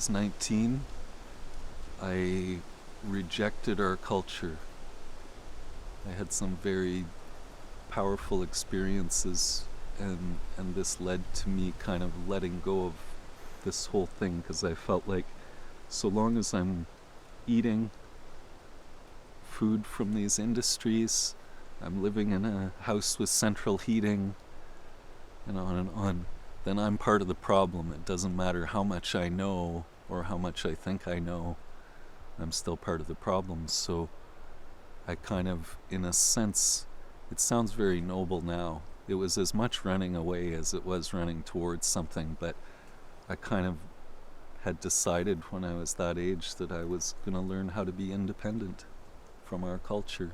was 19, I rejected our culture. I had some very powerful experiences, and this led to me kind of letting go of this whole thing, because I felt like so long as I'm eating food from these industries, I'm living in a house with central heating, and on, then I'm part of the problem. It doesn't matter how much I know or how much I think I know, I'm still part of the problem. So I kind of, in a sense, it sounds very noble now. It was as much running away as it was running towards something, but I kind of had decided when I was that age that I was going to learn how to be independent from our culture.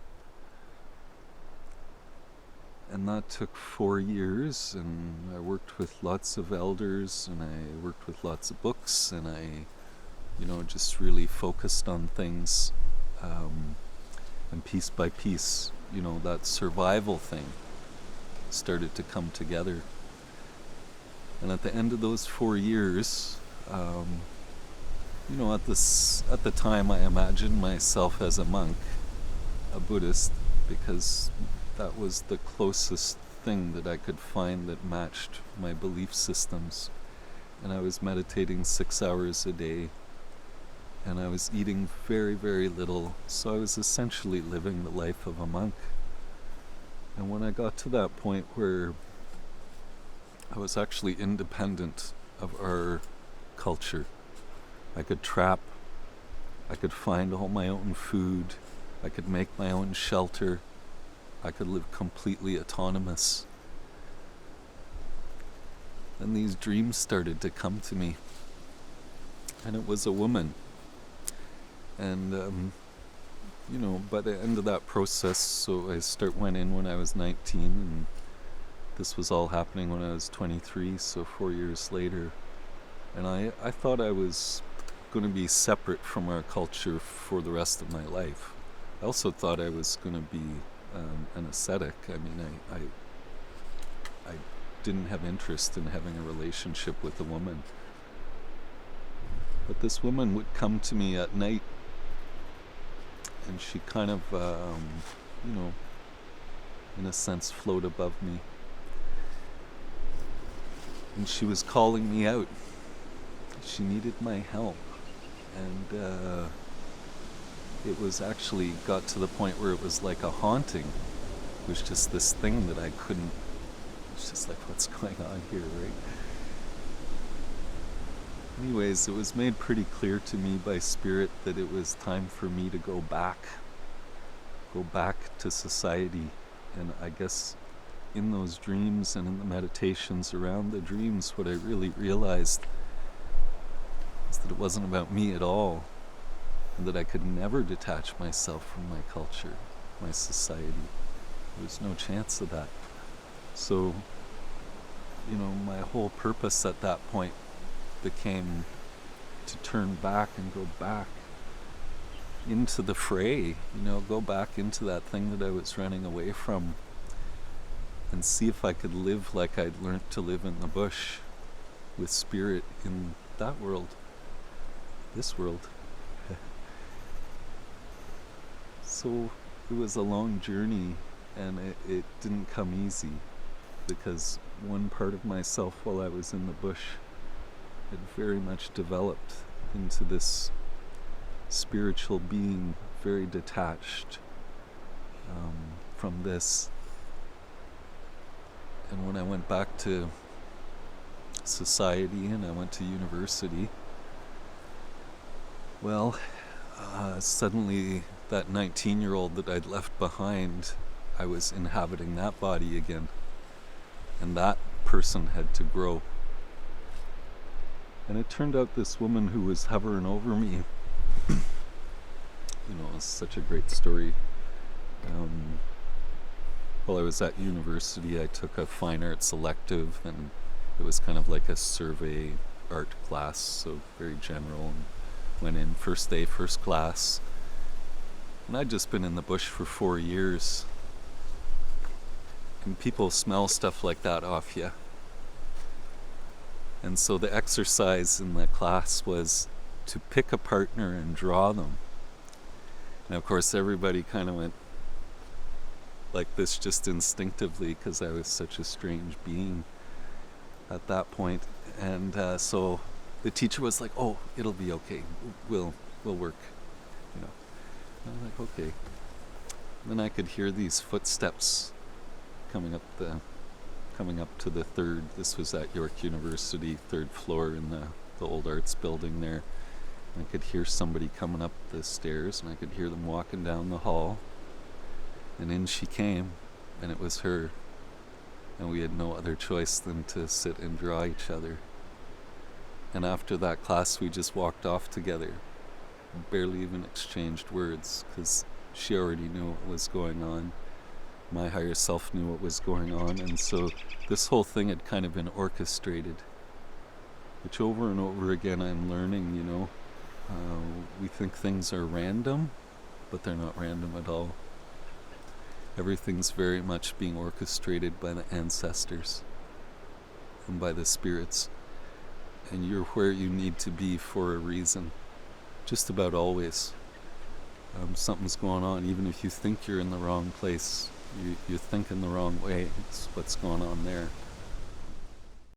And that took 4 years, and I worked with lots of elders, and I worked with lots of books, and I, just really focused on things. And piece by piece, that survival thing started to come together. And at the end of those 4 years, at the time I imagined myself as a monk, a Buddhist, because that was the closest thing that I could find that matched my belief systems. And I was meditating 6 hours a day, and I was eating very, very little, so I was essentially living the life of a monk. And when I got to that point where I was actually independent of our culture, I could trap, I could find all my own food, I could make my own shelter, I could live completely autonomous. And these dreams started to come to me. And it was a woman. And, by the end of that process, so I went in when I was 19, and this was all happening when I was 23, so 4 years later. And I thought I was going to be separate from our culture for the rest of my life. I also thought I was going to be an ascetic. I mean, I didn't have interest in having a relationship with a woman. But this woman would come to me at night, and she kind of, in a sense, float above me. And she was calling me out. She needed my help. And it was actually got to the point where it was like a haunting. It was just this thing that I couldn't, it's just like, what's going on here, right? Anyways, it was made pretty clear to me by Spirit that it was time for me to go back to society. And I guess in those dreams and in the meditations around the dreams, what I really realized is that it wasn't about me at all, and that I could never detach myself from my culture, my society. There was no chance of that. So, my whole purpose at that point became to turn back and go back into the fray, go back into that thing that I was running away from, and see if I could live like I'd learned to live in the bush, with Spirit in that world, this world. So it was a long journey, and it didn't come easy, because one part of myself while I was in the bush had very much developed into this spiritual being, very detached from this. And when I went back to society and I went to university, well, suddenly that 19-year-old that I'd left behind, I was inhabiting that body again. And that person had to grow. And it turned out this woman who was hovering over me, it was such a great story. While I was at university, I took a fine arts elective, and it was kind of like a survey art class, so very general, and went in first day, first class. And I'd just been in the bush for 4 years, and people smell stuff like that off you. And so the exercise in the class was to pick a partner and draw them. And of course everybody kind of went like this just instinctively, because I was such a strange being at that point. And so the teacher was like, "Oh, it'll be okay. We'll work." You know. And I'm like, "Okay." And then I could hear these footsteps coming up to the third. This was at York University, third floor in the old arts building there. And I could hear somebody coming up the stairs, and I could hear them walking down the hall. And in she came, and it was her. And we had no other choice than to sit and draw each other. And after that class, we just walked off together. Barely even exchanged words, because she already knew what was going on. My higher self knew what was going on, and so this whole thing had kind of been orchestrated. Which over and over again I'm learning, you know. We think things are random, but they're not random at all. Everything's very much being orchestrated by the ancestors and by the spirits. And you're where you need to be for a reason. Just about always. Something's going on. Even if you think you're in the wrong place, you're thinking the wrong way. It's what's going on there.